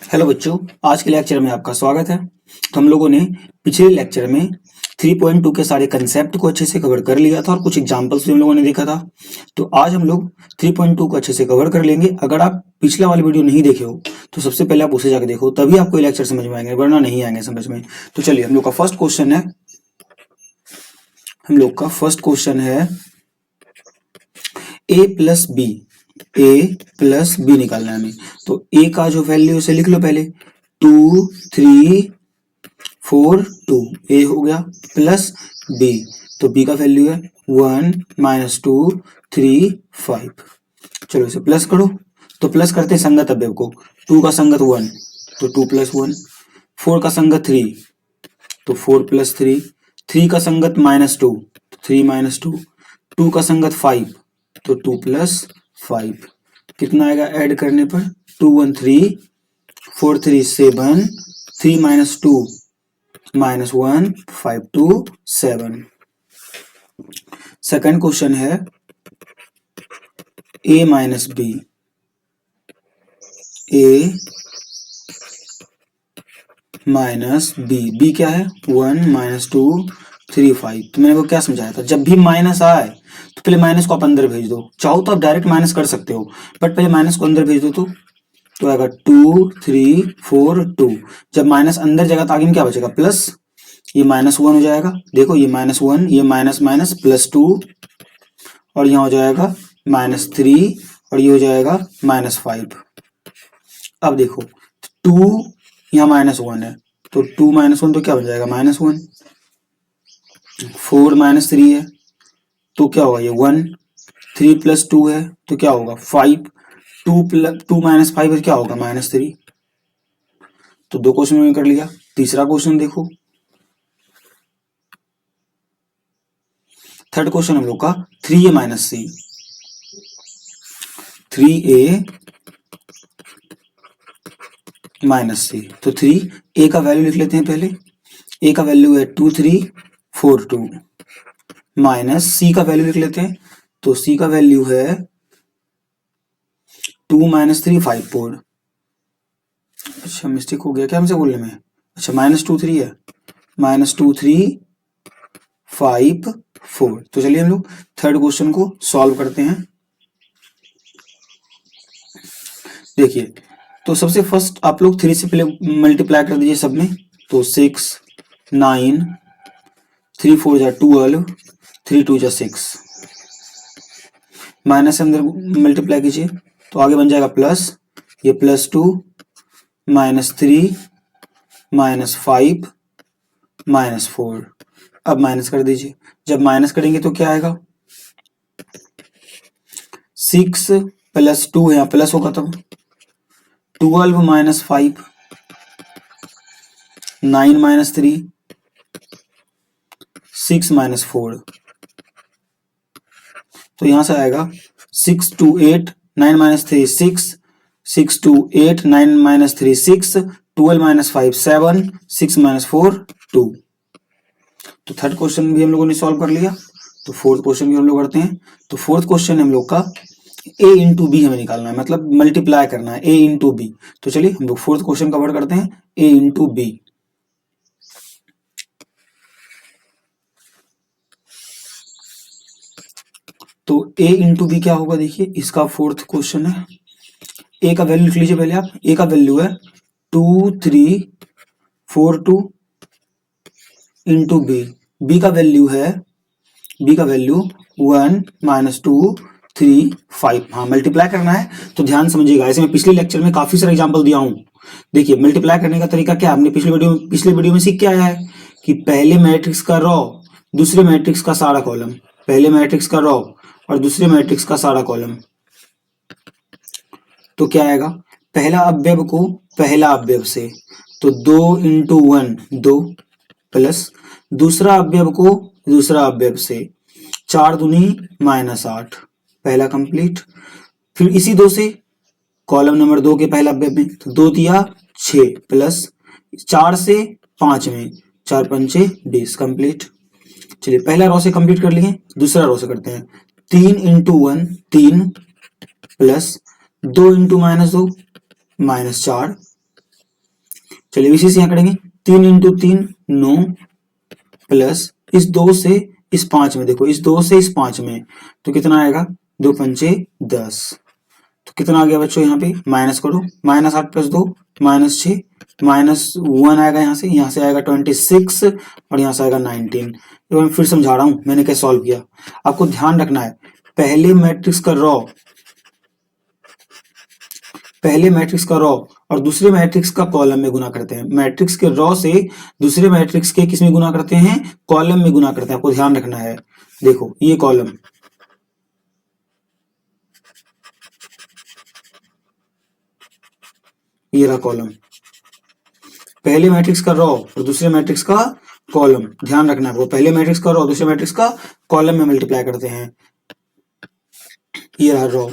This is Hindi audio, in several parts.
हेलो बच्चों, आज के लेक्चर में आपका स्वागत है। तो हम लोगों ने पिछले लेक्चर में 3.2 के सारे कंसेप्ट को अच्छे से कवर कर लिया था और कुछ एग्जांपल्स भी हम लोगों ने देखा था। तो आज हम लोग 3.2 को अच्छे से कवर कर लेंगे। अगर आप पिछला वाली वीडियो नहीं देखे हो तो सबसे पहले आप उसे जाकर देखो, तभी आपको ये लेक्चर समझ में आएंगे, वरना नहीं आएंगे समझ में। तो चलिए, हम लोग का फर्स्ट क्वेश्चन है ए प्लस बी निकालना है हमें। तो ए का जो वैल्यू उसे लिख लो पहले, 2 3 4 2 ए हो गया, प्लस बी, तो बी का वैल्यू है 1 -2 3 5। चलो इसे प्लस करो। तो प्लस करते हैं संगत अवयव को। 2 का संगत 1 तो 2 + 1, 4 का संगत 3 तो 4 + 3, 3 का संगत -2 तो 3 - 2, 2 का संगत 5 तो 2 + 5। कितना आएगा ऐड करने पर? 2 1 3, 4 3 7, 3 - 2 -1, 5 2 7। सेकंड क्वेश्चन है a - b। b क्या है? 1 -2 3 5। तो मैंने वो क्या समझाया था, जब भी माइनस आए तो पहले माइनस को आप अंदर भेज दो। चाहो तो आप डायरेक्ट माइनस कर सकते हो, बट पहले माइनस को अंदर भेज दो तो आएगा 2 3 4 2। जब माइनस अंदर जाएगा तो आगे में क्या बचेगा? प्लस। ये -1 हो जाएगा, देखो ये -1, ये माइनस माइनस +2, और यहाँ हो जाएगा -3, और ये हो जाएगा -5। अब देखो 2 यहाँ -1 है तो 2 - 1 तो क्या बन जाएगा? -1। 4 - 3 है तो क्या होगा? ये 1। 3 + 2 है तो क्या होगा? 5। 2 - 5 क्या होगा? -3। तो 2 क्वेश्चन में कर लिया। तीसरा क्वेश्चन देखो, थर्ड क्वेश्चन हम लोग का 3a - c। 3a - c, तो 3a का वैल्यू लिख लेते हैं पहले। a का वैल्यू है 2 3 4 2, माइनस c का वैल्यू लिख लेते हैं। तो c का वैल्यू है 2 - 3 5 4। अच्छा, मिस्टेक हो गया क्या हमसे बोलने में? अच्छा, -2 3 है, -2 3 5 4। तो चलिए हम लोग थर्ड क्वेश्चन को सॉल्व करते हैं। देखिए, तो सबसे फर्स्ट आप लोग 3 से पहले मल्टीप्लाई कर दीजिए सब में। तो 6 9, 3 4 जा 12, 3 2 जा 6। माइनस से अंदर मल्टीप्लाई कीजिए तो आगे बन जाएगा प्लस, ये +2 -3 -5 -4। अब माइनस कर दीजिए। जब माइनस करेंगे तो क्या आएगा? 6 + 2 यहाँ प्लस होगा, तब 12 - 5, 9 - 3, 6 - 4। तो यहां से आएगा 6 2 8, 9 - 3 6, 6 2 8, 9 - 3 6, 12 - 5 7, 6 - 4 2। तो थर्ड क्वेश्चन भी हम लोगों ने सॉल्व कर लिया। तो फोर्थ क्वेश्चन भी हम लोग करते हैं। तो फोर्थ क्वेश्चन हम लोग का a इंटू बी हमें निकालना है, मतलब मल्टीप्लाई करना है a इंटू बी। तो चलिए हम लोग फोर्थ क्वेश्चन कवर करते हैं, a इंटू बी। तो a इंटू बी क्या होगा? देखिए, इसका फोर्थ क्वेश्चन है। a का वैल्यू लिख लीजिए पहले आप। a का वैल्यू है 2 3 4 2 इंटू बी। बी का वैल्यू 1 -2 3 5। हाँ, मल्टीप्लाई करना है तो ध्यान समझिएगा। ऐसे मैं पिछले लेक्चर में काफी सारे एग्जांपल दिया हूं। देखिए, मल्टीप्लाई करने का तरीका क्या हमने पिछले वीडियो में सीख के आया है कि पहले मैट्रिक्स का रॉ, दूसरे मैट्रिक्स का सारा कॉलम, पहले मैट्रिक्स का रॉ और दूसरे मैट्रिक्स का सारा कॉलम। तो क्या आएगा? पहला अवयव को पहला अवयव से, तो 2 × 1 2, प्लस दूसरा अवयव को दूसरा अवयव से, 4 दूनी -8। पहला कंप्लीट। फिर इसी 2 से कॉलम नंबर 2 के पहला अवयव में, तो 2 तिया 6, प्लस 4 से 5 में, 4 पंचे 20। कंप्लीट। चलिए, पहला रो से कंप्लीट कर लिए, दूसरा रो से करते हैं। 3 × 1 3, प्लस 2 × -2 -4, चलिए इसी से यहाँ करेंगे 3 इंटू 3 9 प्लस इस 2 से इस 5 में, देखो इस 2 से इस 5 में तो कितना आएगा, 2 पंचे 10। तो कितना आ गया बच्चों, यहाँ पे माइनस करो, -8 + 2 -6 -1 आएगा, यहाँ से आएगा 26 और यहाँ से आएगा 19। तो मैं फिर समझा रहा हूँ मैंने कैसे सॉल्व किया। आपको ध्यान रखना है पहले मैट्रिक्स का रॉ और दूसरे मैट्रिक्स का कॉलम में गुना करते हैं। मैट्रिक्स के रॉ से दूसरे मैट्रिक्स के किस में गुना करते हैं, कॉलम में गुना करते हैं। आपको ध्यान रखना है। देखो ये कॉलम, ये रहा कॉलम, पहले मैट्रिक्स का रॉ और दूसरे मैट्रिक्स का कॉलम। ध्यान रखना है, वो पहले मैट्रिक्स का रॉ दूसरे मैट्रिक्स का कॉलम में मल्टीप्लाई करते हैं। ये रहा रॉ।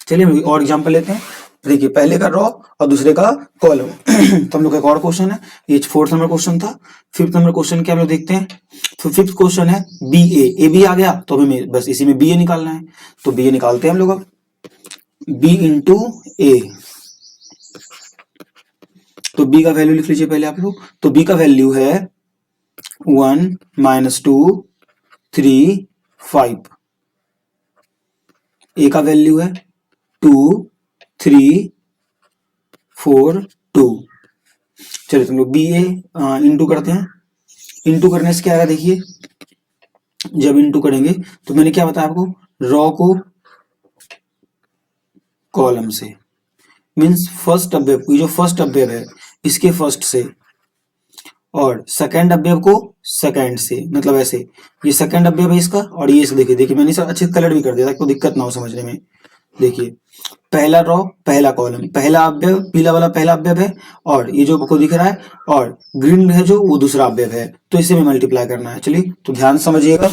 चलिए और एग्जांपल लेते हैं। देखिए पहले का रॉ और दूसरे का कॉलम। तो हम लोग का एक और क्वेश्चन है, ये 4th नंबर क्वेश्चन था। 5th नंबर क्वेश्चन क्या हम लोग देखते हैं। तो 5th क्वेश्चन है बी ए बी आ गया तो हमें बस इसी में बी ए निकालना है। तो बी ए निकालते हैं हम लोग। अब बी इंटू ए, तो बी का वैल्यू लिख लीजिए पहले आप लोग। तो बी का वैल्यू है 1 -2 3 5। ए का वैल्यू है 2 3 4 2। चलिए तुम लोग बी ए इंटू करते हैं। इंटू करने से क्या आएगा, देखिए जब इंटू करेंगे तो मैंने क्या बताया आपको, रॉ को कॉलम से, मीन्स फर्स्ट अवयव, ये जो फर्स्ट अवयव है इसके फर्स्ट से और सेकंड अवयव को सेकंड से, मतलब ऐसे ये सेकंड अवयव है इसका और ये इसका। देखिए मैंने इसे अच्छे कलर भी कर दिया ताकि दिक्कत ना हो समझने में। देखिए पहला रॉ पहला कॉलम, पहला अवयव पीला वाला पहला अवयव है और ये जो आपको दिख रहा है और ग्रीन है जो वो दूसरा अवयव है। तो इसे में मल्टीप्लाई करना है। चलिए तो ध्यान समझिएगा।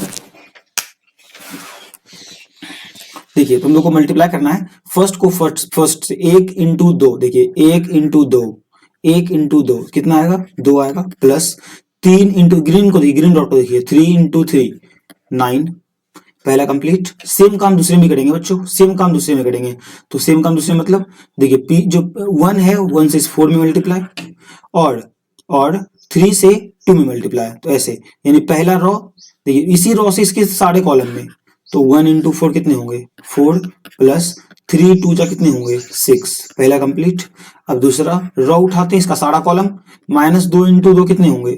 देखिए तुम लोग को मल्टीप्लाई करना है फर्स्ट को फर्स्ट से 1 इंटू 2। देखिए 1 इंटू 2 कितना आएगा, 2 आएगा, प्लस 3 इंटू ग्रीन को देखिए, ग्रीन डॉट को देखिए 3 इंटू 3 9। पहला कंप्लीट। सेम काम दूसरे में करेंगे बच्चों, सेम काम दूसरे में करेंगे। तो सेम काम दूसरे मतलब देखिए पी जो 1 है 1 से 4 में मल्टीप्लाई और 3 से 2 में मल्टीप्लाई। तो ऐसे यानी पहला रॉ देखिए इसी रॉ से इसके सारे कॉलम में, तो 1 इंटू 4 कितने होंगे 4 प्लस 3 2 जा कितने होंगे 6। पहला कंप्लीट। अब दूसरा रॉ उठाते हैं इसका सारा कॉलम, -2 इंटू 2 कितने होंगे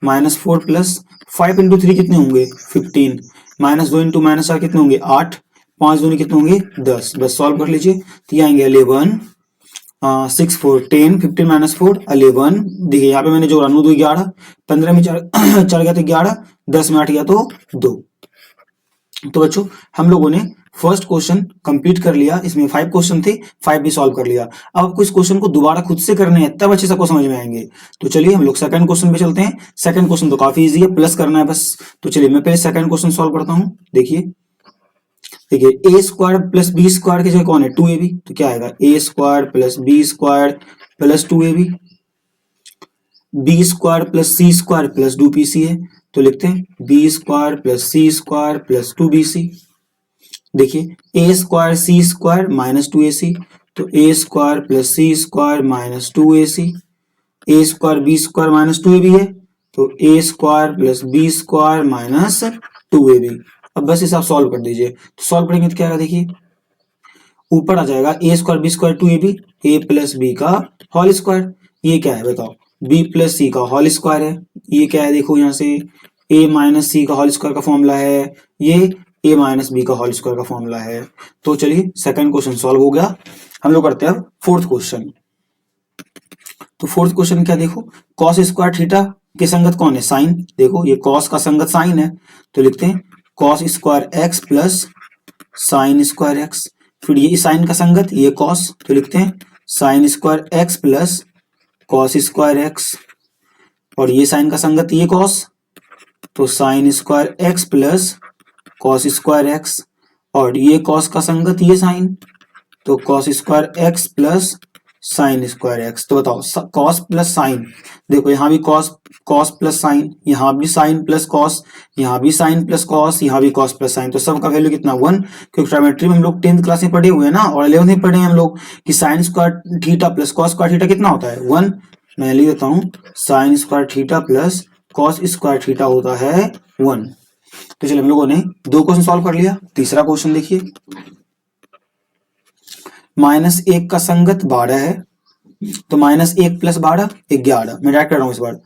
-4 प्लस 5 इंटू 3 कितने होंगे 15, -2 इंटू -4 कितने होंगे 8, 5 दूनी कितने होंगे 10। बस सॉल्व कर लीजिए। तो ये आएंगे 11 6 4 10 15 -4 11। देखिए यहाँ पे मैंने जोड़ा 9 2 11, 15 में 4 गया तो 11, 10 में 8 गया तो 2। तो बच्चों हम लोगों ने फर्स्ट क्वेश्चन कंप्लीट कर लिया। इसमें 5 क्वेश्चन थे, 5 भी सॉल्व कर लिया। अब आपको इस क्वेश्चन को दोबारा खुद से करने हैं तब अच्छे से आपको समझ में आएंगे। तो चलिए हम लोग सेकंड क्वेश्चन पे चलते हैं। सेकंड क्वेश्चन तो काफी इजी है, प्लस करना है बस। तो चलिए मैं पहले सेकंड क्वेश्चन सॉल्व करता हूं। देखिए a square plus B square की जगह कौन है 2ab। तो क्या आएगा a square plus B square plus 2ab। B square plus C square plus 2bc है तो लिखते हैं B square plus C square plus 2bc। देखिए A square C square minus 2ac, तो A square plus C square minus 2ac। A square B square minus 2ab है तो A square plus B square minus 2ab। अब बस इसे आप सॉल्व कर दीजिए। तो सॉल्व करेंगे तो क्या आएगा, देखिए ऊपर आ जाएगा ए स्क्वायर बी स्क्वायर 2ab, ए प्लस बी का होल स्क्वायर। ये क्या है बताओ, बी प्लस सी का होल स्क्वायर है। ये क्या है देखो यहाँ से ए माइनस सी का होल स्क्वायर का फॉर्मूला है, ये ए माइनस बी का होल स्क्वायर का फॉर्मूला है। तो चलिए सेकंड क्वेश्चन सॉल्व हो गया। हम लोग करते हैं अब फोर्थ क्वेश्चन। तो फोर्थ क्वेश्चन क्या देखो, कॉस स्क्वायर थीटा के संगत कौन है साइन। देखो ये कॉस का संगत साइन है तो लिखते हैं cos square x plus sine square x. फिर ये साइन का संगत ये कॉस, तो लिखते हैं sine square x plus cos square x. और ये साइन का संगत ये कॉस, तो sine square x plus cos square x. और ये कॉस का संगत ये साइन, तो cos square x plus sine square x. तो बताओ कॉस प्लस साइन, देखो यहाँ भी कॉस कॉस प्लस साइन, यहाँ भी साइन प्लस कॉस, यहाँ भी साइन प्लस कॉस, यहाँ भी कॉस प्लस साइन, तो सबका वैल्यू कितना 1। क्योंकि ट्राइमेट्री में हम लोग 10th क्लास में पढ़े हुए हैं ना, और 11th में पढ़े हैं हम लोग कि sign square theta plus cos square theta कितना होता है 1। मैं लिख देता हूँ sign square theta plus cos square theta होता है 1। तो चलिए हम लोगों ने 2 क्वेश्चन सॉल्व कर लिया। तीसरा क्वेश्चन देखिए, -1 का संगत 12 है, तो -1 प्लस 12 11। मैं डायरेक्ट कर रहा हूं इस बार,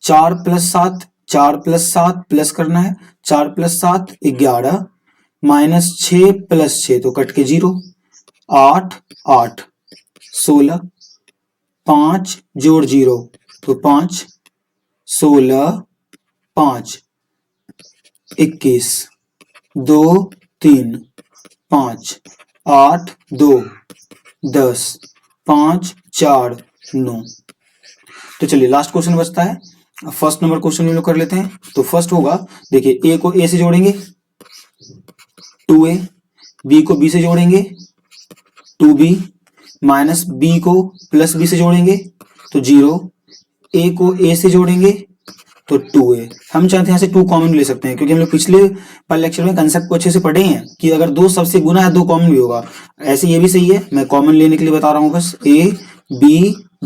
4 प्लस 7, 4 प्लस 7 प्लस करना है, 4 प्लस 7 11, -6 प्लस 6 तो कट के 0, 8 8 16, 5 जोड़ 0 तो 5, 16 5 21, 2 3 5 8 2 10 5 4 9। तो चलिए लास्ट क्वेश्चन बचता है, फर्स्ट नंबर क्वेश्चन हम लोग कर लेते हैं। तो फर्स्ट होगा, देखिए a को a से जोड़ेंगे 2a, b को b से जोड़ेंगे 2b, माइनस b को प्लस b से जोड़ेंगे तो 0, a को a से जोड़ेंगे तो 2a। हम चाहते हैं यहाँ से 2 कॉमन ले सकते हैं, क्योंकि हम लोग पिछले पर लेक्चर में कंसेप्ट को अच्छे से पढ़े हैं कि अगर 2 सबसे गुना है 2 कॉमन भी होगा। ऐसे ये भी सही है, मैं कॉमन लेने के लिए बता रहा हूँ बस। a b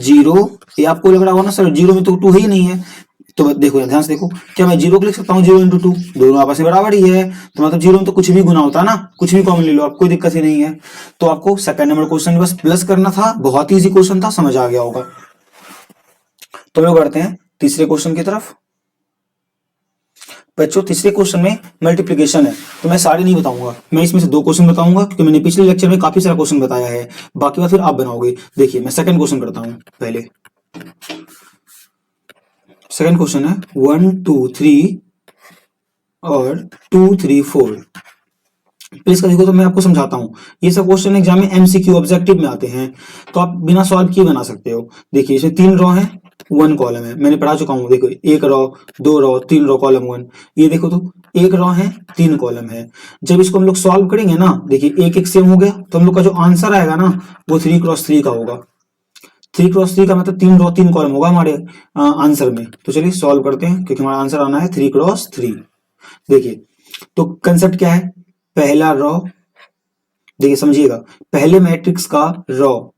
0, ये आपको लग रहा होगा ना सर 0 में तो 2 है ही नहीं है, तो देखो ध्यान से देखो, क्या मैं 0 को लिख सकता हूँ 0 × 2, दोनों आपस में बराबर ही है, तो मतलब 0 में तो कुछ भी गुना होता है ना, कुछ भी कॉमन ले लो आप, कोई दिक्कत ही नहीं है। तो आपको सेकंड नंबर क्वेश्चन बस प्लस करना था, बहुत ही इजी क्वेश्चन था, समझ आ गया होगा। तो लोग बढ़ते हैं तीसरे क्वेश्चन की तरफ। बच्चों तीसरे क्वेश्चन में मल्टीप्लिकेशन है, तो मैं सारे नहीं बताऊंगा, मैं इसमें से 2 क्वेश्चन बताऊंगा, क्योंकि मैंने पिछले लेक्चर में काफी सारा क्वेश्चन बताया है, बाकी बात फिर आप बनाओगे। देखिए मैं सेकंड क्वेश्चन करता हूं पहले। सेकंड क्वेश्चन है 1 2 3 और 2 3 4। प्लीज का देखो, तो मैं आपको समझाता हूँ, ये सब क्वेश्चन एग्जाम में एमसीक्यू ऑब्जेक्टिव में आते हैं, तो आप बिना सॉल्व किए बना सकते हो। देखिए इसमें 3 रो है 1 कॉलम है, मैंने पढ़ा चुका हूँ। देखो 1 रो 2 रो 3 रो कॉलम 1, ये देखो तो 1 रो है 3 कॉलम है। जब इसको हम लोग सॉल्व करेंगे ना, देखिए एक सेम हो गया, तो हम लोग का जो आंसर आएगा ना वो 3 × 3 का होगा। 3 × 3 का मतलब 3 रो 3 कॉलम होगा हमारे आंसर में। तो चलिए सॉल्व करते हैं, क्योंकि हमारा आंसर आना है 3 × 3। देखिए तो कंसेप्ट क्या है, पहला रो, देखिए समझिएगा, पहले मैट्रिक्स का रो,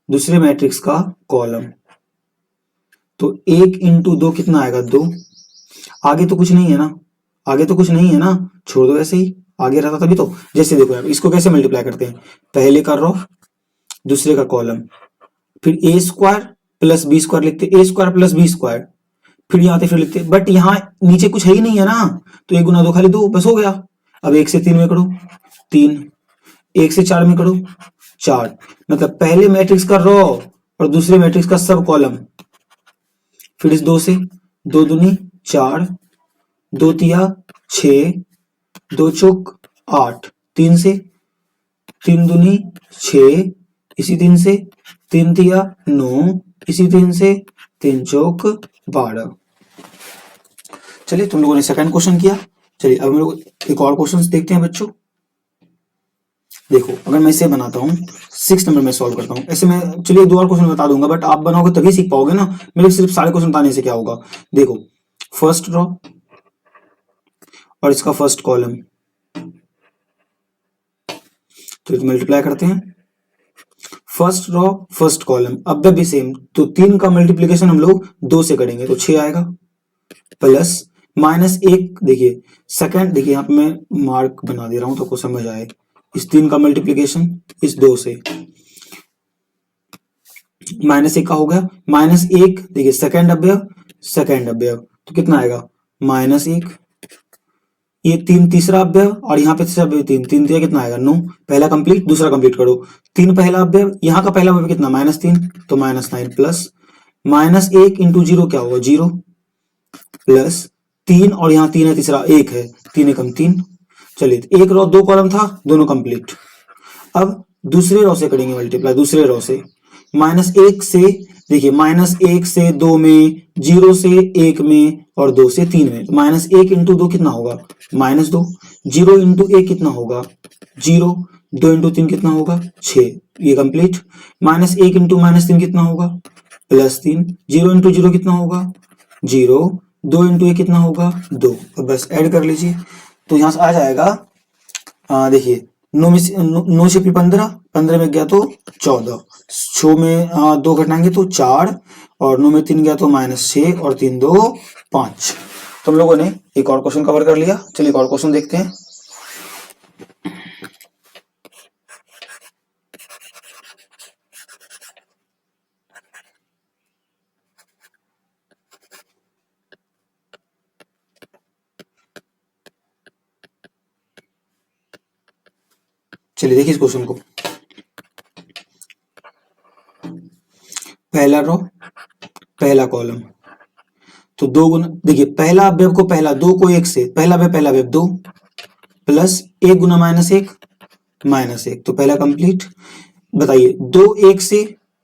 दूसरे मैट्रिक्स का कॉलम, तो 1 × 2 कितना आएगा 2। आगे तो कुछ नहीं है ना, आगे तो कुछ नहीं है ना, छोड़ दो ऐसे ही, आगे रहता तभी तो। जैसे देखो यार, इसको कैसे मल्टीप्लाई करते हैं, पहले का रो दूसरे का कॉलम, फिर a square plus b square लिखते, a square plus b square, फिर यहाँ आते फिर लिखते, बट यहाँ नीचे कुछ है ही नहीं है ना, तो 1 × 2 खाली 2 बस हो गया। अब 1 से 3 में करो 3, 1 से 4 में करो 4, मतलब पहले मैट्रिक्स का रो और दूसरे मैट्रिक्स का सब कॉलम। फिर इस 2 से 2 दूनी 4, 2 तिया 6, 2 चौक 8, 3 से 3 दूनी 6, इसी 3 से 3 तिया 9, इसी 3 से 3 चौक 12। चलिए तुम लोगों ने सेकंड क्वेश्चन किया। चलिए अब हम लोग एक और क्वेश्चन देखते हैं बच्चों। देखो अगर मैं इसे बनाता हूँ 6 नंबर में सॉल्व करता हूँ, ऐसे मैं चलिए 2 और क्वेश्चन बता दूंगा, बट आप बनाओगे तभी सीख पाओगे ना, मेरे सिर्फ सारे क्वेश्चन बताने से क्या होगा। देखो फर्स्ट रो और इसका फर्स्ट कॉलम, तो मल्टीप्लाई करते हैं, फर्स्ट रो फर्स्ट कॉलम, अब भी सेम, तो 3 का मल्टीप्लीकेशन हम लोग 2 से करेंगे तो 6 आएगा, प्लस -1, देखिए सेकंड, देखिए यहाँ पे मैं मार्क बना दे रहा हूं तो आपको समझ आए, इस 3 का मल्टीप्लीकेशन इस 2 से, -1 का हो गया, -1, देखिए सेकंड अवयव तो कितना आएगा -1, ये 3 तीसरा अवयव, और यहाँ पे तीसरा अवयव 3, 3 दिया कितना आएगा 9, पहला कंप्लीट दूसरा कंप्लीट करो, 3 पहला अवयव, यहाँ का पहला अवयव कितना -3 तो -9, प्लस -1 × 0 क्या होगा 0, प्लस 3 और यहाँ 3 है तीसरा 1 है, 3 एकम 3। चलिए 1 रो 2 कॉलम था, दोनों कंप्लीट। अब दूसरे रो से करेंगे मल्टीप्लाई, दूसरे रो से, -1 से, देखिए -1 से 2 में, 0 से 1 में और 2 से 3 में। -1 इंटू 2 कितना होगा? -2। 0 इंटू 1 कितना होगा? 0। 2 इंटू 3 कितना होगा? 6। ये कंप्लीट। -1 इंटू -3 कितना होगा? +3। 0 इंटू 0 कितना होगा? 0। 2 इंटू 1 कितना होगा? 2। तो बस ऐड कर लीजिए, तो यहाँ से आ जाएगा, देखिए 9 से 15, 15 में गया तो 14, 6 में 2 घटाएंगे तो 4, और 9 में 3 गया तो -6, और 3 2 5। तो हम लोगों ने एक और क्वेश्चन कवर कर लिया। चलिए एक और क्वेश्चन देखते हैं। चलिए देखिए इस क्वेश्चन को। पहला रो, पहला कॉलम, तो 2 गुना, देखिए पहला अवयव को पहला, 2 को 1 से, पहला अवयव 2 प्लस 1 गुना -1 -1, तो पहला कंप्लीट। बताइए 2 1 से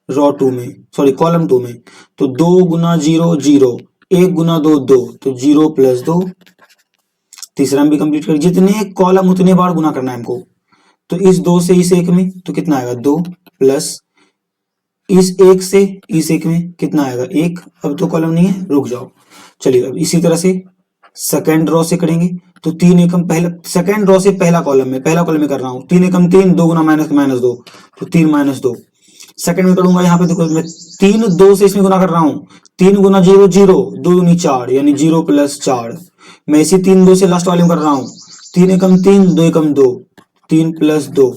रो 2 में, सॉरी कॉलम 2 में, तो 2 गुना 0 0, 1 गुना 2 2, तो 0 + 2। तीसरा भी कंप्लीट कर, जितने कॉलम उतने बार गुना करना है हमको। तो इस 2 से इस 1 में तो कितना आएगा? 2 प्लस इस 1 से इस 1 में कितना आएगा? 1। अब तो कॉलम नहीं है, रुक जाओ। चलिए अब इसी तरह से सेकंड रो से करेंगे, तो 3 एकम, पहला सेकंड रो से पहला कॉलम में कर रहा हूँ। 3 एकम 3, 2 गुना -2, तो 3 - 2। सेकंड में करूंगा, यहाँ पे देखो मैं 3 2 से इसमें गुना कर रहा हूँ। 3 गुना 0 0, 2 दूनी 4, यानी 0 + 4। मैं इसी 3 2 से लास्ट वाले में कर रहा हूँ। 3 एकम 3, 2 एकम 2, 3 + 2।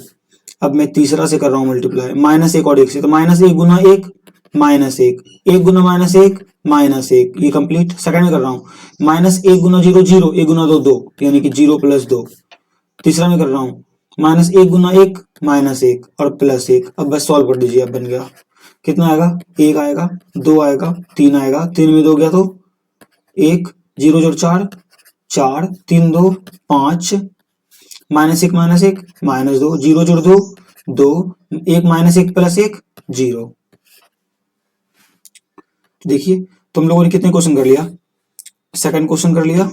अब मैं तीसरा से कर रहा हूँ मल्टीप्लाई, -1 और 1 से, तो -1 गुना 1 -1, 1 गुना -1 -1, ये कंप्लीट। सेकंड में कर रहा हूँ, -1 गुना 0 0, 1 गुना 2 2, यानी कि 0 + 2। तीसरा में कर रहा हूँ, -1 गुना 1 -1 और +1। अब बस सॉल्व कर दीजिए, अब बन गया। कितना आएगा? 1 आएगा, 2 आएगा, 3 आएगा, 3 में 2 गया तो 1, 0 जोड़ 4 4, 3 2 5, -1 -1 -2, 0 जोड़ 2 2, 1 -1 + 1 0। देखिए तो हम लोगों ने कितने क्वेश्चन कर लिया? सेकंड क्वेश्चन कर लिया,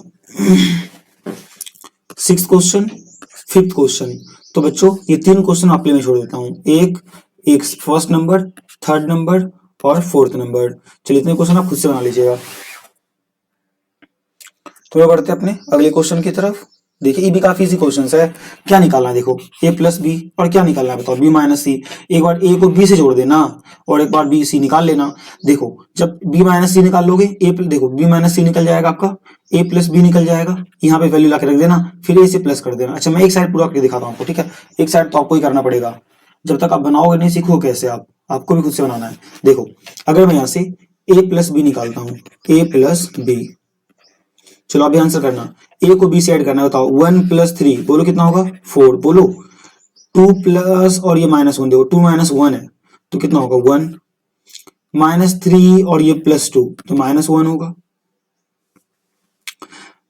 सिक्स्थ क्वेश्चन, फिफ्थ क्वेश्चन। तो बच्चों ये 3 क्वेश्चन आपके लिए मैं छोड़ देता हूँ, एक फर्स्ट नंबर, थर्ड नंबर और फोर्थ नंबर। चलिए इतने क्वेश्चन आप खुद से बना लीजिएगा। तो बढ़ते हैं अपने अगले क्वेश्चन की तरफ। देखिए ये भी काफी इजी क्वेश्चन है। क्या निकालना है? देखो a + b, और क्या निकालना है बताओ? b - c। एक बार a को b से जोड़ देना और एक बार b c निकाल लेना। देखो जब b - c निकाल लोगे, देखो b - c निकल जाएगा आपका, a + b निकल जाएगा। यहाँ पे वैल्यू लाके रख देना, फिर a से प्लस कर देना। अच्छा मैं एक साइड पूरा करके दिखाता हूँ आपको, ठीक है? एक साइड तो आपको ही करना पड़ेगा, जब तक आप बनाओगे नहीं सीखो कैसे आप, आपको भी खुद से बनाना है। देखो अगर मैं यहाँ से a + b निकालता हूँ, a + b, चलो अभी आंसर करना। a को b से ऐड करना है, बताओ 1 + 3, बोलो कितना होगा? 4, बोलो 2 प्लस, और ये -1, देखो 2 - 1 है तो कितना होगा? 1, -3 और ये +2 तो -1 होगा।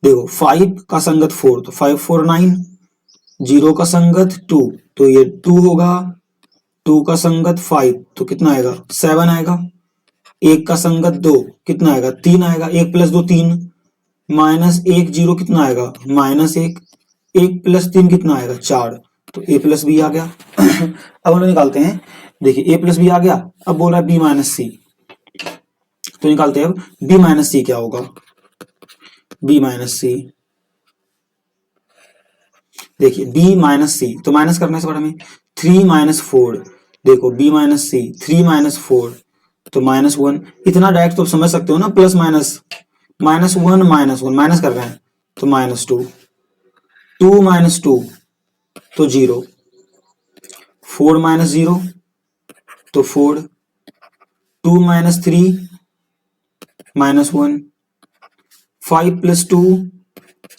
देखो 5 का संगत 4, तो 5 4 9, 0 का संगत 2 तो ये 2 होगा, 2 का संगत 5 तो कितना आएगा? 7 आएगा। 1 का संगत 2 कितना आएगा? 3 आएगा। 1 + 2 3, -1 0 कितना आएगा? -1, 1 + 3 कितना आएगा? 4, तो a + b आ गया। अब हम लोग निकालते हैं, देखिए a + b आ गया। अब बोल रहा है b - c, तो निकालते हैं अब b - c क्या होगा? b - c, देखिए b - c, तो माइनस करने से बड़ा में 3 - 4, देखो b - c 3 - 4 तो -1। इतना डायरेक्ट तो समझ सकते हो ना, प्लस माइनस, -1 -1 माइनस कर रहे हैं तो -2, 2 - 2 तो 0, 4 - 0 तो 4, 2 - 3 -1, 5 + 2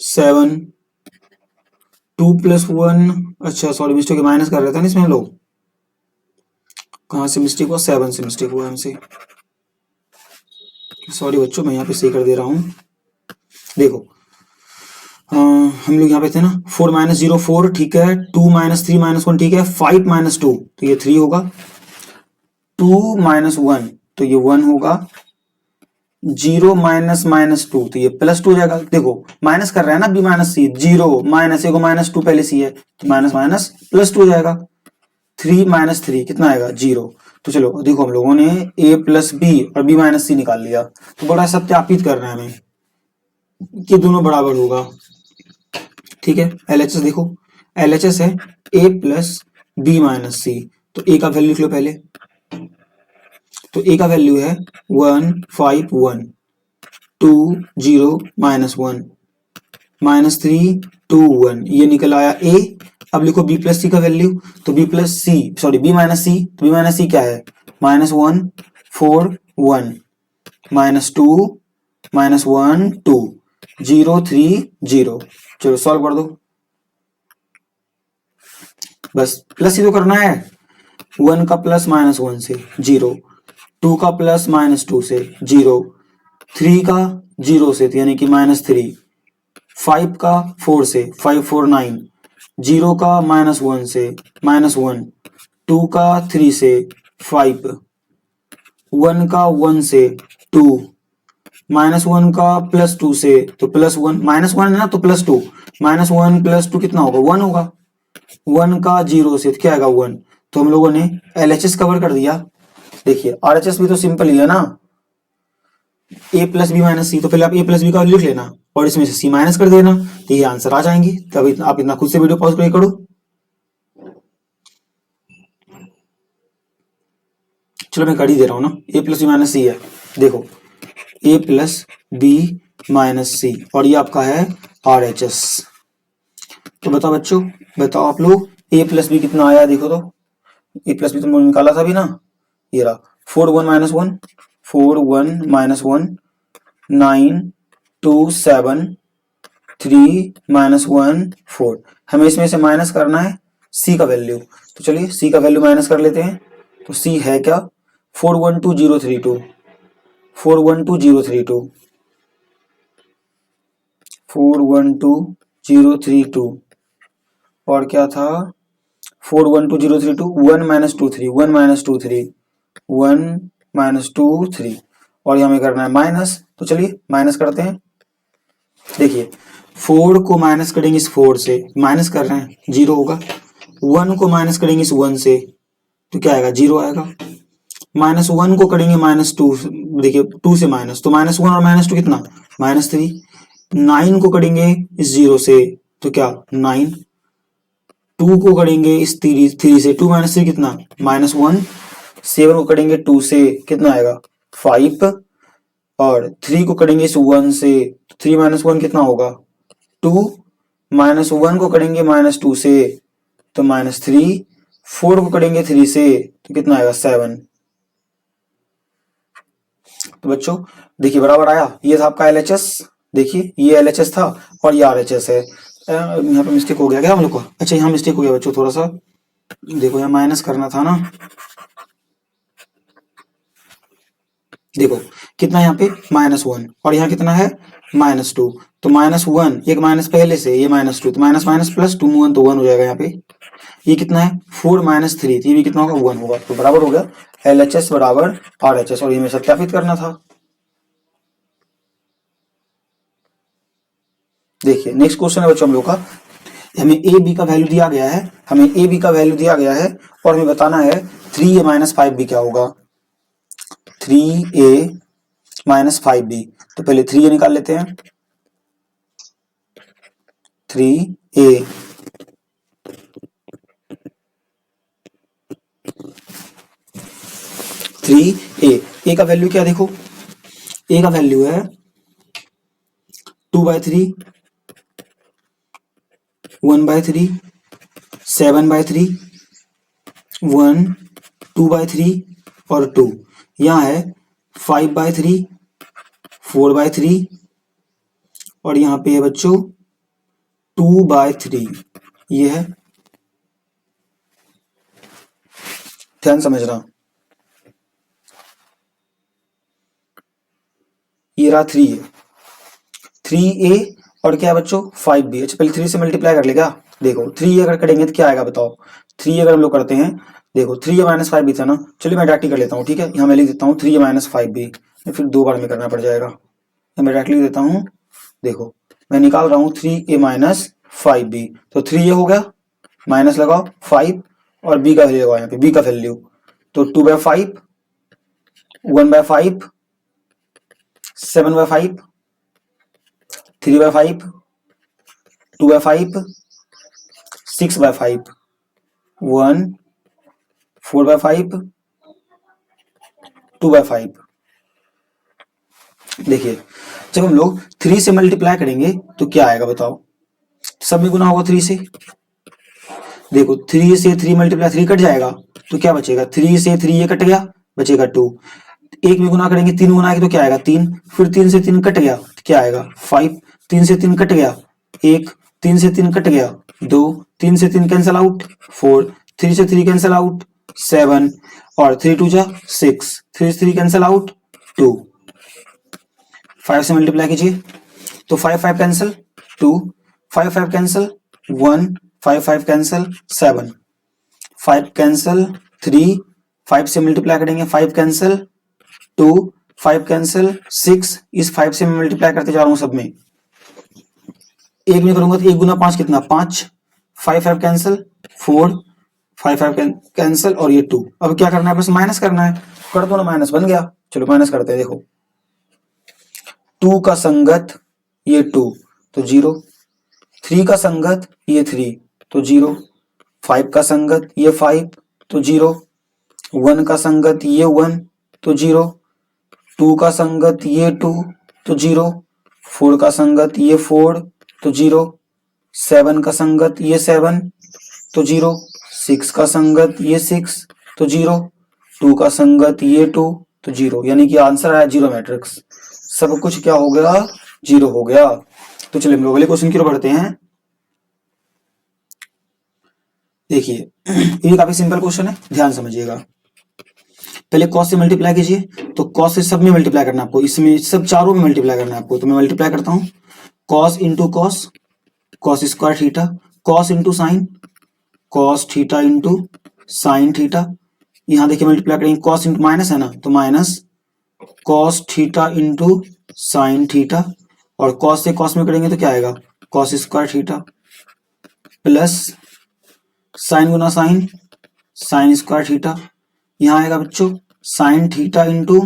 7, 2 + 1, अच्छा सॉरी मिस्टेक, माइनस कर रहे थे ना इसमें हम लोग, कहाँ से मिस्टेक हुआ? 7 से मिस्टेक हुआ हमसे, सॉरी बच्चों, मैं यहाँ पे सही कर दे रहा हूँ। देखो हम लोग यहाँ पे थे ना, 4 - 0 4, ठीक है, 2 - 3 -1 ठीक है, 5 - 2 तो ये 3 होगा, 2 माइनस 1 तो ये 1 होगा, 0 माइनस माइनस 2 तो ये प्लस 2 हो जाएगा। देखो माइनस कर रहे हैं ना बी माइनस सी, 0 माइनस ए को माइनस 2 पहले सी है तो माइनस माइनस प्लस 2 हो जाएगा। 3 माइनस 3 कितना आएगा 0। तो चलो देखो हम लोगों ने a प्लस बी और b माइनस सी निकाल लिया, तो बड़ा सत्यापित करना है हमें कि दोनों बराबर होगा। ठीक है, LHS देखो, LHS है a प्लस बी माइनस सी, तो a का वैल्यू लिख लो पहले। तो a का वैल्यू है 1 5 1 2 0 माइनस 1 माइनस 3 2 1, ये निकल आया a। अब लिखो b प्लस सी का वैल्यू, तो b प्लस सी सॉरी b माइनस सी, तो b माइनस सी क्या है माइनस 1 4 1 माइनस 2 माइनस 1 2 0 3 0। चलो सॉल्व कर दो, बस प्लस ही तो करना है। 1 का प्लस माइनस 1 से 0, 2 का प्लस माइनस 2 से 0, 3 का 0 से यानी कि माइनस 3, 5 का 4 से 5 4 9, 0 का माइनस 1 से माइनस 1, 2 का 3 से 5, 1 का 1 से 2, माइनस 1 का प्लस 2 से तो प्लस 1, माइनस 1 है ना तो प्लस 2, माइनस 1 प्लस 2 कितना होगा 1 होगा। 1 का 0 से तो क्या आएगा 1। तो हम लोगों ने LHS कवर कर दिया। देखिए RHS भी तो सिंपल ही है ना, a प्लस बी माइनस सी, तो पहले आप a प्लस बी का लिख लेना और इसमें से c माइनस कर देना, तो ये आंसर आ जाएंगे। तब आप इतना खुद से वीडियो पॉज करके करो। चलो मैं कर ही दे रहा हूँ ना, a प्लस बी माइनस सी है, देखो a प्लस बी माइनस सी और ये आपका है RHS। तो बताओ बच्चों, बताओ आप लोग a प्लस बी कितना आया, देखो तो a प्लस बी तुमने निकाला था भी ना, ये रहा 4 1 माइनस 1 4 1 माइनस 1 9 2 7 3 माइनस 1 4। हमें इसमें से माइनस करना है c का वैल्यू, तो चलिए c का वैल्यू माइनस कर लेते हैं। तो c है क्या 412032 412032 412032 और क्या था 412032 1 माइनस 2 3 1 माइनस 2 3 1 माइनस 2 3 और यहाँ में करना है माइनस, तो चलिए माइनस करते हैं। देखिए 4 को माइनस करेंगे इस 4 से, माइनस कर रहे हैं 0 होगा। 1 को माइनस करेंगे इस 1 से तो क्या आएगा 0 आएगा। माइनस 1 को करेंगे माइनस 2, देखिए 2 से माइनस, तो माइनस 1 और माइनस 2 कितना माइनस 3। 9 को करेंगे इस 0 से तो क्या 9, 2 को करेंगे इस 3 से, 2 माइनस 3 कितना माइनस 1, 7 को करेंगे 2 से कितना आएगा 5 और 3 को करेंगे इस 1 से, 3 माइनस 1 कितना होगा 2, माइनस 1 को करेंगे माइनस 2 से तो माइनस 3, 4 को करेंगे 3 से तो कितना आएगा 7। तो बच्चों देखिए बराबर आया, ये था आपका LHS। देखिए ये LHS था और ये RHS है। यहाँ पे मिस्टेक हो गया क्या हम लोग को, अच्छा यहाँ मिस्टेक हो गया बच्चों थोड़ा सा, देखो यहाँ माइनस करना था ना, देखो कितना यहाँ पे -1 और यहाँ कितना है -2, तो -1 एक माइनस पहले से, ये -2 तो माइनस माइनस प्लस 2 1 तो 1 हो जाएगा यहाँ पे। ये कितना है 4 माइनस 3, ये भी कितना होगा 1 होगा, तो बराबर हो गया LHS बराबर RHS और ये हमें सत्यापित करना था। देखिए नेक्स्ट क्वेश्चन है बच्चों हम लोग का, हमें ए बी का वैल्यू दिया गया है, हमें ए बी का वैल्यू दिया गया है और हमें बताना है 3a माइनस 5b क्या होगा। 3a माइनस 5b, तो पहले 3a निकाल लेते हैं। 3a ए का वैल्यू क्या देखो, ए का वैल्यू है 2/3 1/3 7/3 1 2/3 और 2, यहाँ है 5/3 4/3 और यहाँ पे है बच्चों 2/3, ये है, ध्यान समझना। ये रहा 3a, 3a और क्या बच्चों 5b। अच्छा पहले 3 से मल्टीप्लाई कर लेगा, देखो 3 अगर करेंगे तो क्या आएगा बताओ, 3 अगर हम लोग करते हैं, देखो 3a माइनस 5b था ना, चलिए मैं डायरेक्टली कर लेता हूँ, ठीक है। यहाँ मैं लिख देता हूँ 3a माइनस 5b, फिर 2 बार में करना पड़ जाएगा। मैं डायरेक्टली लिख देता हूँ, देखो मैं निकाल रहा हूँ 3a माइनस 5b, तो 3a हो गया, माइनस लगाओ 5 और b का वैल्यू लगाओ, यहाँ पे b का वैल्यू, तो 2/5, 1/5, 7/5, 3/5, 2/5, 6/5, 1, 4/5, 2/5। देखिए जब हम लोग 3 से मल्टीप्लाई करेंगे तो क्या आएगा बताओ, सब में गुना होगा 3 से। देखो 3 से 3 मल्टीप्लाई 3 कट जाएगा, तो क्या बचेगा, 3 से 3 ये कट गया, बचेगा 2। एक में गुना करेंगे 3 गुना आएगा तो क्या आएगा 3, फिर 3 से 3 कट गया तो क्या आएगा 5, 3 से 3 कट गया 1, 3 से 3 कट गया 2, 3 से 3 कैंसिल आउट 4, 3 से 3 कैंसिल आउट 7 और 3 2 जा 6, 3 से 3 कैंसिल आउट 2। 5 से मल्टीप्लाई कीजिए तो 5 5 कैंसिल 2, 5 5 कैंसिल 1, 5 5 कैंसिल 7, 5 कैंसिल 3, 5 से मल्टीप्लाई करेंगे 5 कैंसिल 2, 5 कैंसिल 6, इस 5 से मैं मल्टीप्लाई करते जा रहा हूं सब में, एक में करूंगा तो 1 गुना 5 कितना 5, 5 5 कैंसिल 4, 5 5 कैंसिल और ये 2। अब क्या करना है, बस माइनस करना है, कर दो ना, माइनस बन गया। चलो माइनस करते हैं, देखो 2 का संगत ये 2 तो 0, 3 का संगत ये 3 तो 0, 5 का संगत ये 5 तो 0, 1 का संगत ये 1 तो 0, 2 का संगत ये 2 तो 0, 4 का संगत ये 4 तो 0, 7 का संगत ये 7 तो 0, 6 का संगत ये 6 तो 0, 2 का संगत ये 2 तो 0, यानी कि आंसर आया 0 मैट्रिक्स। सब कुछ क्या हो गया, 0 हो गया। तो चलिए हम लोग अगले क्वेश्चन की ओर बढ़ते हैं। देखिए ये काफी सिंपल क्वेश्चन है, ध्यान समझिएगा। पहले कॉस से मल्टीप्लाई कीजिए, तो कॉस से सब में मल्टीप्लाई करना है आपको, इसमें सब चारों में मल्टीप्लाई करना है आपको। तो मैं मल्टीप्लाई करता हूं, cos into cos, cos square theta, cos into sine, cos theta into sine theta. यहां देखिए मल्टीप्लाई करेंगे, कॉस इंटू माइनस है ना, तो minus cos theta into sine theta, और कॉस से कॉस में करेंगे तो क्या आएगा, cos square theta plus sine गुना साइन, साइन स्क्वायर थीटा। यहां आएगा बच्चों sine theta into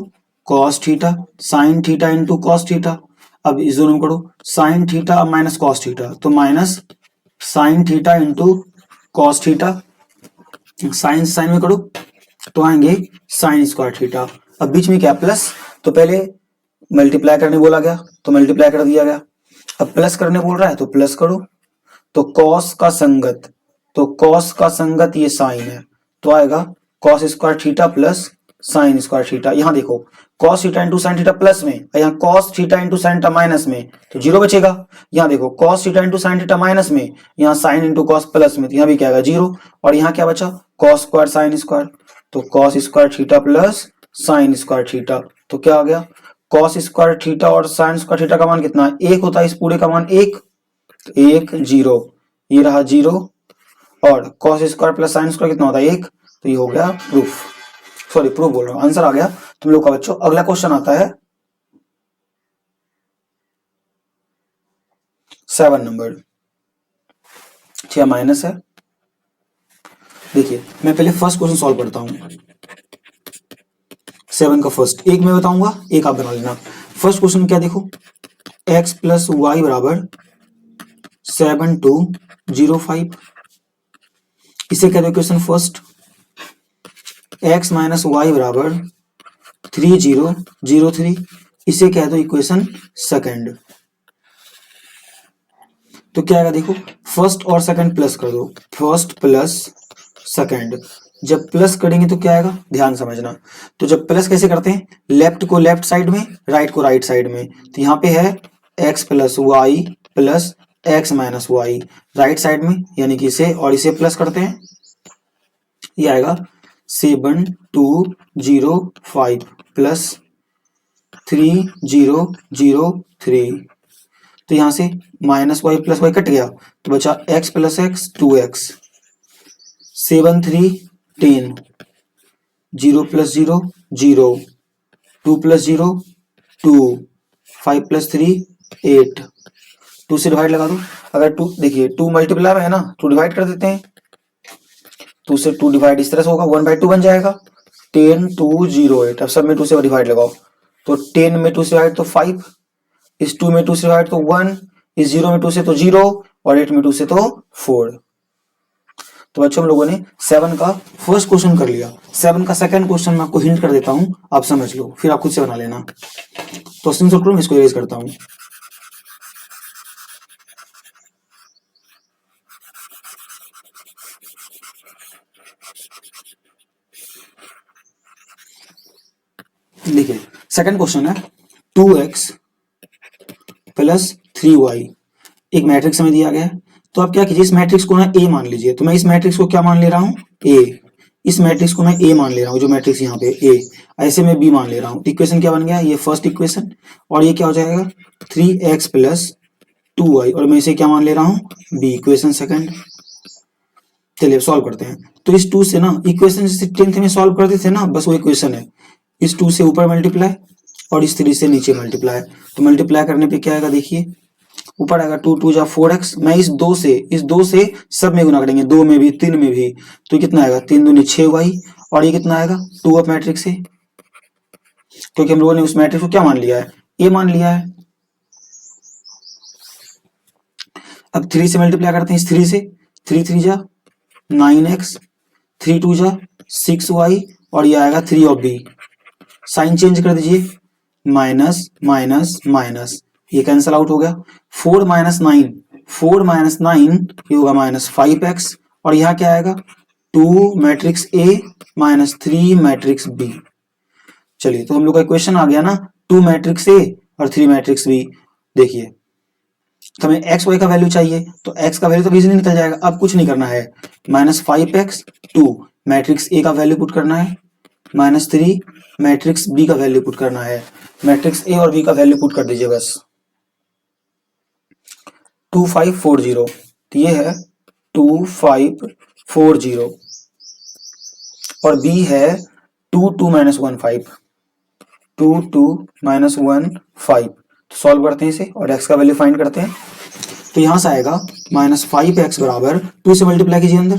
cos theta, sine theta into cos theta. अब इस दोनों में करो, sine theta minus cos theta, तो minus sine theta into cos theta, sine sine में करो तो आएंगे साइन स्क्वायर थीटा। अब बीच में क्या प्लस, तो पहले मल्टीप्लाई करने बोला गया तो मल्टीप्लाई कर दिया गया, अब प्लस करने बोल रहा है तो प्लस करो। तो कॉस का संगत, तो कॉस का संगत ये साइन है, तो आएगा cos square theta plus sign square theta. यहां देखो cos theta into sine theta plus में, यहाँ cos theta into sine theta minus में, तो 0 बचेगा। यहाँ देखो cos theta into sine theta minus में, यहाँ साइन इंटू कॉस प्लस में, तो यहाँ भी क्या आएगा 0। और यहाँ क्या बचा, कॉस स्क्वायर साइन स्क्वायर, तो cos square theta plus sign square theta, तो क्या आ गया, कॉस स्क्वायर थीटा और साइन स्क्वायर थीटा का मान कितना है, 1 होता है, इस पूरे का मान 1, तो 1 0, ये रहा 0, और cos square plus sine square कितना होता है 1, तो ये हो गया प्रूफ, सॉरी प्रूफ बोल रहा हूं, आंसर आ गया तुम लोग का बच्चों। अगला क्वेश्चन आता है 7 नंबर, 6 माइनस है। देखिए मैं पहले फर्स्ट क्वेश्चन सॉल्व करता हूं, 7 का फर्स्ट, एक मैं बताऊंगा एक आप बना लेना। फर्स्ट क्वेश्चन क्या देखो, x प्लस वाई बराबर 7205, इसे कह दो equation first. x minus y बराबर 3003, इसे कह दो इक्वेशन सेकंड। तो क्या आएगा देखो, फर्स्ट और सेकंड प्लस कर दो, फर्स्ट प्लस सेकंड। जब प्लस करेंगे तो क्या आएगा, ध्यान समझना। तो जब प्लस कैसे करते हैं, लेफ्ट को लेफ्ट साइड में, राइट को राइट साइड में। तो यहाँ पे है x plus y plus x minus y right side में, यानी कि इसे और इसे प्लस करते हैं, ये आएगा 7205 प्लस 3003। तो यहां से minus y plus y cut गया, तो बचा x plus x 2x, 7 3 10, 0 plus 0 0, 2 plus 0 2, 5 plus 3 8, 2 से डिवाइड लगा दो। अगर 2 देखिए 2 मल्टीप्लाई में है ना, 2 डिवाइड कर देते हैं, 2 से 2 डिवाइड इस तरह से होगा, 1/2 बन जाएगा। 10 2 0 8, अब सब में 2 से डिवाइड लगाओ, तो 10 में 2 से डिवाइड तो 5, इस 2 में 2 से डिवाइड तो 1, इस 0 में 2 से तो 0 और 8 में 2 से तो 4। तो बच्चों हम लोगों ने 7 का फर्स्ट क्वेश्चन कर लिया। 7 का सेकंड क्वेश्चन मैं आपको हिंट कर देता हूं, आप समझ लो, फिर आप खुद से बना लेना। तो स्क्रीनशॉट करो, मैं इसको इरेज करता हूं। देखिए सेकंड क्वेश्चन है 2x प्लस 3y, एक मैट्रिक्स हमें दिया गया है। तो आप क्या कीजिए, इस मैट्रिक्स को ना ए मान लीजिए। तो मैं इस मैट्रिक्स को क्या मान ले रहा हूँ, ए। इस मैट्रिक्स को मैं ए मान ले रहा हूँ, जो मैट्रिक्स यहाँ पे ए, ऐसे मैं बी मान ले रहा हूँ। इक्वेशन क्या बन गया, ये फर्स्ट इक्वेशन, और ये क्या हो जाएगा 3x प्लस 2y, और मैं इसे क्या मान ले रहा हूँ, बी, इक्वेशन सेकंड। चलिए सॉल्व करते हैं। तो इस 2 से ना इक्वेशन जैसे 10th में सॉल्व करते थे ना, बस वो इक्वेशन है। इस 2 से ऊपर मल्टीप्लाई और इस 3 से नीचे मल्टीप्लाई। तो मल्टीप्लाई करने पे क्या आएगा, देखिए ऊपर आएगा 2 2 जा 4x। मैं इस 2 से सब में गुना करेंगे, 2 में भी 3 में भी, तो कितना आएगा 3 दूनी 6y, और ये कितना आएगा 2 ऑफ मैट्रिक्स से, क्योंकि हम लोगों ने उस मैट्रिक्स को क्या मान लिया है, ए मान लिया है। अब 3 से मल्टीप्लाई करते हैं, इस 3 से, 3 3 जा 9x, 3 2 जा 6y, और ये आएगा 3 ऑफ बी। साइन चेंज कर दीजिए, माइनस माइनस माइनस, ये कैंसल आउट हो गया। 4 माइनस 9, 4 माइनस 9 ये होगा माइनस 5x, और यहाँ क्या आएगा 2 matrix A minus 3 matrix B. चलिए तो हम लोग का इक्वेशन आ गया ना, 2 मैट्रिक्स ए और 3 मैट्रिक्स बी। देखिए तो हमें एक्स वाई का वैल्यू चाहिए, तो एक्स का वैल्यू तो इजीली निकल जाएगा। अब कुछ नहीं करना है, माइनस 5x 2 मैट्रिक्स ए का वैल्यू पुट करना है, माइनस 3 मैट्रिक्स बी का वैल्यू पुट करना है। मैट्रिक्स ए और बी का वैल्यू पुट कर दीजिए बस। 2540, तो ये है 2540, और बी है 2 2 माइनस 1 5, 2 2 माइनस 1 5। तो सॉल्व करते हैं इसे और x का वैल्यू फाइंड करते हैं। तो यहां से आएगा माइनस 5x बराबर 2 से मल्टीप्लाई कीजिए अंदर,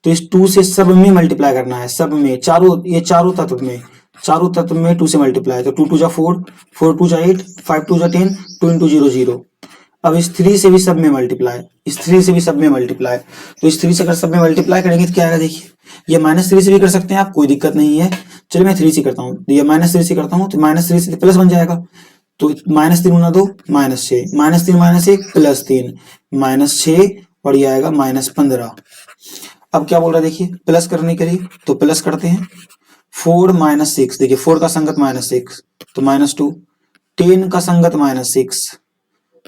तो इस 2 से सब में मल्टीप्लाई करना है, सब में, चारों, ये चारों तत्व में, चारों तत्व में 2 से मल्टीप्लाई। तो 2 2 जा 4, 4 2 जा 8, 5 2 जा 10, 2 इंटू 0 0। अब इस 3 से भी सब में मल्टीप्लाई, इस 3 से भी सब में मल्टीप्लाई। तो इस 3 से अगर सब में मल्टीप्लाई करेंगे तो क्या आएगा, देखिए ये माइनस 3 से भी कर सकते हैं आप, कोई दिक्कत नहीं है। चलिए मैं 3 से करता हूँ, ये माइनस 3 से करता हूँ, तो माइनस 3 से प्लस बन जाएगा। तो माइनस 3 गुना 2 minus 6, minus 3 minus 1 plus 3 minus 6, और ये आएगा माइनस 15। अब क्या बोल रहा है, देखिए प्लस करने के लिए तो प्लस करते हैं। 4 माइनस 6, देखिए 4 का संगत माइनस 6 तो माइनस 2, 10 का संगत माइनस 6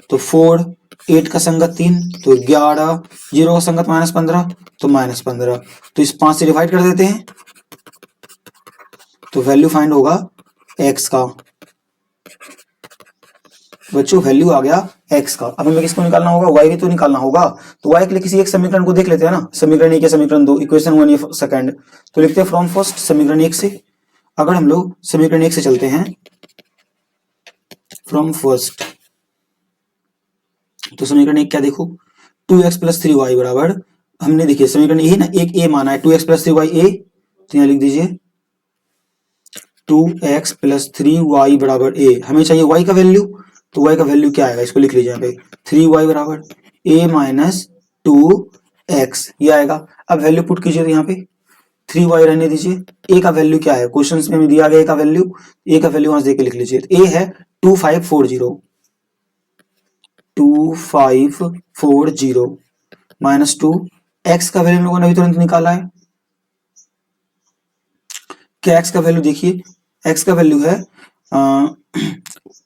तो 4, 8 का संगत 3 तो 11, 0 का संगत माइनस 15 तो माइनस 15। तो इस 5 से डिवाइड कर देते हैं, तो वैल्यू फाइंड होगा x का। बच्चों वैल्यू आ गया x का। अब हमें किसको निकालना होगा, y भी तो निकालना होगा। तो y के लिए किसी एक समीकरण को देख लेते हैं ना, समीकरण 1 या समीकरण 2, इक्वेशन 1 या सेकंड। तो लिखते हैं फ्रॉम फर्स्ट समीकरण 1 से। अगर हम लोग समीकरण 1 से चलते हैं, फ्रॉम फर्स्ट, तो समीकरण 1 क्या देखो, 2x प्लस 3y बराबर, हमने देखिए समीकरण यही ना, एक a माना है, 2x प्लस 3y a, तो यहाँ लिख दीजिए 2x प्लस 3y बराबर a। हमें चाहिए y का वैल्यू, तो y का वैल्यू क्या आएगा, इसको लिख लीजिए यहाँ पे, 3y बराबर a माइनस 2x, ये आएगा। अब वैल्यू पुट कीजिए, तो यहाँ पे 3y रहने दीजिए। a का वैल्यू क्या है, क्वेश्चन में हमें दिया गया a का वैल्यू, a का वैल्यू वहां से देके लिख लीजिए। a है 2540, 2540 माइनस 2, x का वैल्यू हम लोगों ने अभी तुरंत निकाला है। क्या x का वैल्यू, देखिए x का वैल्यू है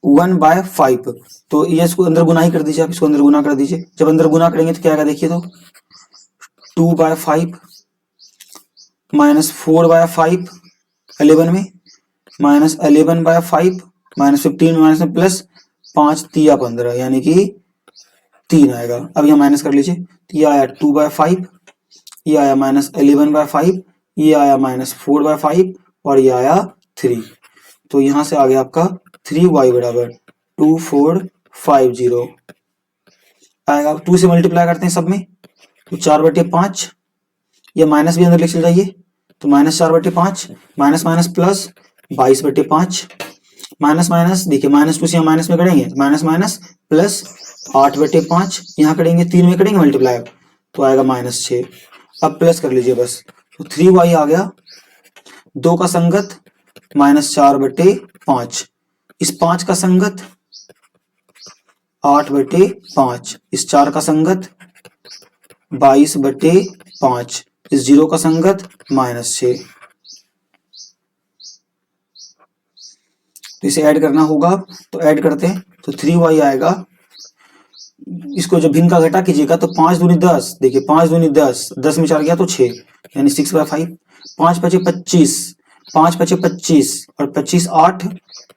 1/5, तो ये इसको अंदर गुना ही कर दीजिए, आप इसको अंदर गुना कर दीजिए। जब अंदर गुना करेंगे तो क्या आएगा, देखिए तो 2/5 माइनस 4/5 11 में, माइनस 11/5 माइनस 15 माइनस में, प्लस 5 3 15, यानी कि 3 आएगा। अब यहाँ माइनस कर लीजिए, तो ये आया 2/5, ये आया -11/5, ये आया -4/5 और ये आया 3। तो यहाँ से आ गया आपका 3y बराबर 2450 आएगा। 2 से मल्टीप्लाई करते हैं सब में, तो 4/5, ये माइनस भी अंदर लेके चल जाइए, तो -4/5, minus minus plus 22/5, minus minus देखिए -2 से माइनस में करेंगे, माइनस माइनस प्लस 8/5, यहाँ करेंगे 3 में करेंगे मल्टीप्लाई, तो आएगा -6। अब प्लस कर लीजिए बस, तो 3y आ गया। 2 का संगत -4/5, इस 5 का संगत 8/5, इस 4 का संगत 22/5, इस 0 का संगत -6। तो इसे ऐड करना होगा, तो ऐड करते हैं, तो 3y आएगा। इसको जब भिन्न का घटा कीजिएगा तो 5 दूनी 10, देखिए 5 दूनी 10, 10 में 4 गया तो 6, यानी 6/5। 5 पचे 25, 5 पचे 25 और 25 8,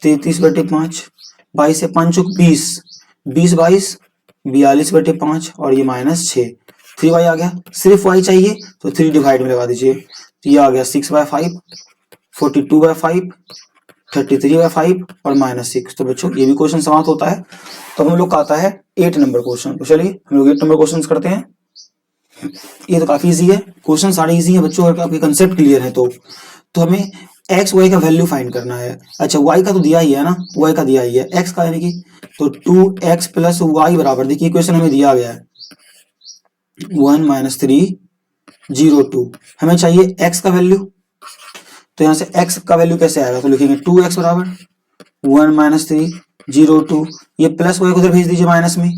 33/5, 22 से 5 चौक 20, 20 22, 42/5 और ये -6। 3y आ गया। सिर्फ y चाहिए तो 3 डिवाइड में लगा दीजिए, तो ये आ गया 6/5, 42/5, 33/5 और -6। तो बच्चों ये भी क्वेश्चन समाप्त होता है। तो हम लोग का आता है 8 नंबर क्वेश्चन। तो चलिए हम लोग 8 नंबर क्वेश्चन करते हैं। ये तो काफी इजी है, क्वेश्चन सारे इजी है बच्चों, अगर आपके कंसेप्ट क्लियर है तो हमें एक्स वाई का वैल्यू फाइंड करना है। अच्छा वाई का तो दिया ही है ना, वाई का दिया ही है, एक्स का यानी कि तो 2x प्लस वाई बराबर, देखिए क्वेश्चन हमें दिया गया है 1 - 3 0 2, हमें चाहिए x का वैल्यू। तो यहाँ से x का वैल्यू कैसे आएगा, तो लिखेंगे 2x बराबर 1 - 3 0 2, ये प्लस वाई को उधर भेज दीजिए माइनस में,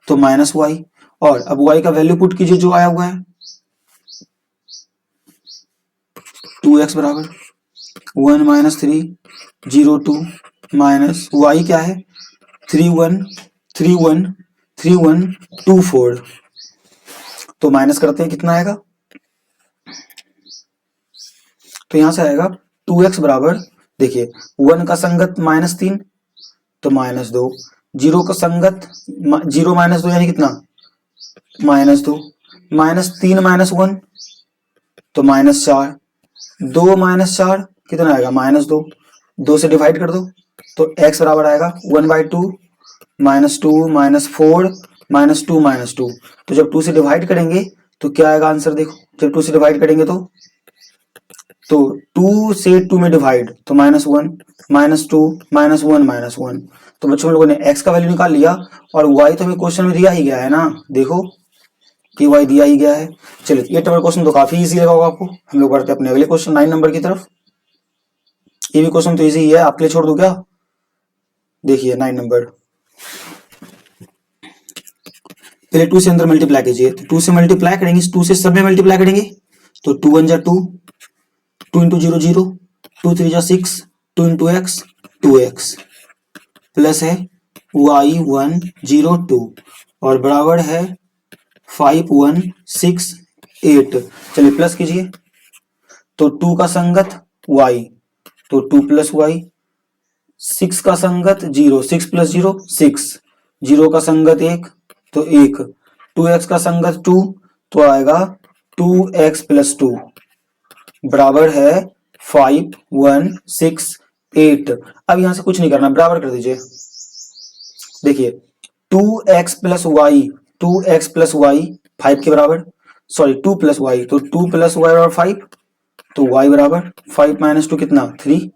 तो -y, और अब y का वैल्यू पुट कीजिए जो आया हुआ है 2x बराबर 1 - 3 0 2 माइनस y क्या है 3124। तो माइनस करते हैं कितना आएगा, तो यहां से आएगा 2x बराबर, देखिए 1 का संगत -3 तो -2, 0 का संगत 0 -2 यानी कितना -2, -3 -1 तो -4, 2 -4 कितना आएगा -2, 2 से डिवाइड कर दो तो x बराबर आएगा 1/2 -2 -4 -2 -2। तो जब 2 से डिवाइड करेंगे तो क्या आएगा आंसर, देखो जब 2 से डिवाइड करेंगे तो 2 से 2 में डिवाइड तो -1 -2 -1 -1। तो बच्चों लोगों ने x का वैल्यू निकाल लिया, और y तो हमें क्वेश्चन में दिया ही गया है ना, देखो कि y दिया ही गया है। चलिए 8 नंबर क्वेश्चन तो काफी इजी लगा होगा आपको। हम लोग बढ़ते हैं अपने अगले क्वेश्चन 9 नंबर की तरफ। ये भी क्वेश्चन तो इजी ही है, आपके लिए छोड़ दूं क्या, देखिए 9 नंबर। पहले 2 से अंदर मल्टीप्लाई कीजिए, तो 2 से मल्टीप्लाई करेंगे, 2 से सब में मल्टीप्लाई करेंगे तो 2 1 जा 2, 2 × 0 0, 2 3 जा 6, 2 × x 2x प्लस है y 1 0 2 और बराबर है 5 1 6 8। चलिए प्लस कीजिए, तो 2 का संगत y तो 2 + y, 6 का संगत 0, 6 + 0 6, 0 का संगत 1 तो 1, 2x का संगत 2 तो आएगा 2x + 2 बराबर है 5 1 6 8। अब यहां से कुछ नहीं करना, बराबर कर दीजिए, देखिए 2x + y, 2x + y 5 के बराबर, सॉरी 2 + y, तो 2 + y बराबर 5, तो y बराबर 5 - 2 कितना 3।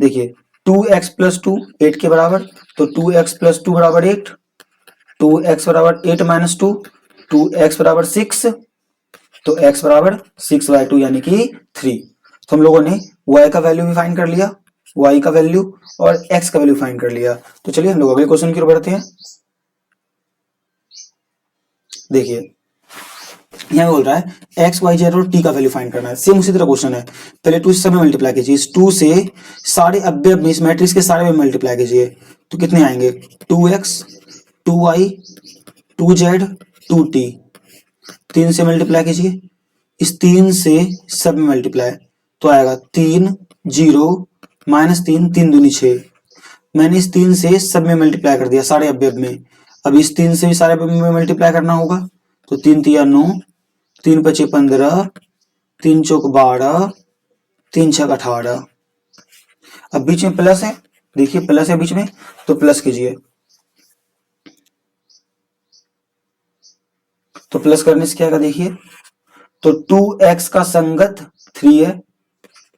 देखिए 2x + 2 8 के बराबर, तो 2x + 2 बराबर 8, 2x बराबर 8 - 2, 2x बराबर 6, तो x बराबर 6/2 यानी कि 3। तो हम लोगों ने y का वैल्यू भी फाइंड कर लिया, y का वैल्यू और x का वैल्यू फाइंड कर लिया। तो चलिए हम लोग अगले क्वेश्चन की ओर बढ़ते हैं। देखिए यहाँ बोल रहा है x y z और t का वैल्यू फाइंड करना है, सेम उसी तरह क्वेश्चन है। पहले 2 से सब में मल्टीप्लाई कीजिए, इस 2 से सारे अवयव में, इस मैट्रिक्स के सारे में मल्टीप्लाई कीजिए, तो कितने आएंगे 2x 2y 2z 2t। 3 से मल्टीप्लाई कीजिए, इस 3 से सब में मल्टीप्लाई तो आएगा 3 0 -3 3 दूनी 6। मैंने इस 3 से सब में मल्टीप्लाई कर दिया सारे अवयव में, अब इस 3 से भी सारे अवयव में मल्टीप्लाई करना होगा, तो 3 × 3 = 9, 3 पचे 15, 3 चौक 12, 3 छक 18। अब बीच में प्लस है, देखिए प्लस है बीच में, तो प्लस कीजिए। तो प्लस करने से क्या आएगा देखिए, तो 2x का संगत 3 है,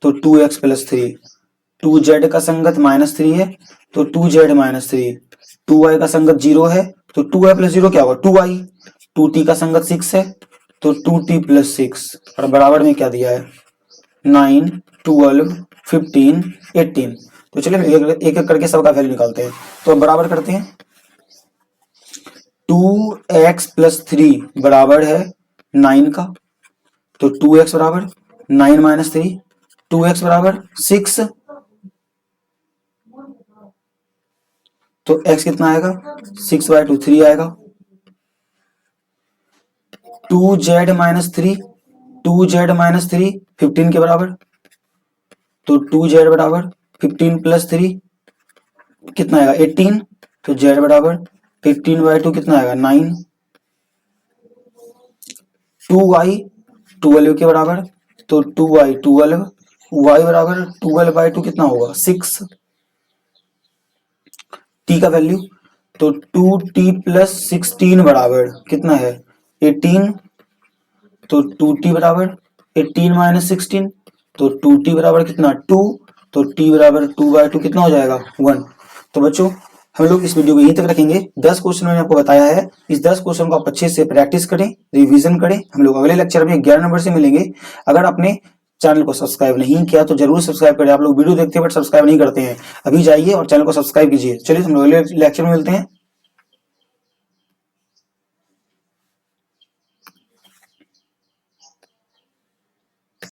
तो 2x प्लस 3। 2z का संगत -3 है, तो 2z माइनस 3। 2y का संगत 0 है, तो 2y प्लस 0 क्या होगा 2y। 2t का संगत 6 है, तो 2t प्लस 6। और बराबर में क्या दिया है 9, 12, 15, 18। तो चलिए एक एक करके सबका वैल्यू निकालते हैं। तो अब बराबर करते हैं, 2x प्लस 3 बराबर है 9 का, तो 2x बराबर 9 माइनस 3, 2x बराबर 6, तो x कितना आएगा 6/2 3 आएगा। 2z माइनस 3, 2z माइनस 3 15 के बराबर, तो 2z बराबर 15 प्लस 3 कितना आएगा 18, तो z बराबर 15/2 कितना आएगा 9। 2y 12 के बराबर, तो 2y 12, y बराबर 12/2 कितना होगा 6। t का वैल्यू, तो 2t प्लस 16 बराबर कितना है 18, तो 2t बराबर 18 माइनस 16, तो 2t बराबर कितना 2, तो t बराबर 2/2 कितना हो जाएगा 1। तो बच्चों हम लोग इस वीडियो को यहीं तक रखेंगे। 10 क्वेश्चन मैंने आपको बताया है, इस 10 क्वेश्चन को आप अच्छे से प्रैक्टिस करें, रिवीजन करें। हम लोग अगले लेक्चर में 11 नंबर से मिलेंगे। अगर आपने चैनल को सब्सक्राइब नहीं किया तो जरूर सब्सक्राइब करें। आप लोग वीडियो देखते हैं बट सब्सक्राइब नहीं करते हैं, अभी जाइए और चैनल को सब्सक्राइब कीजिए। चलिए हम लोग अगले लेक्चर में मिलते हैं।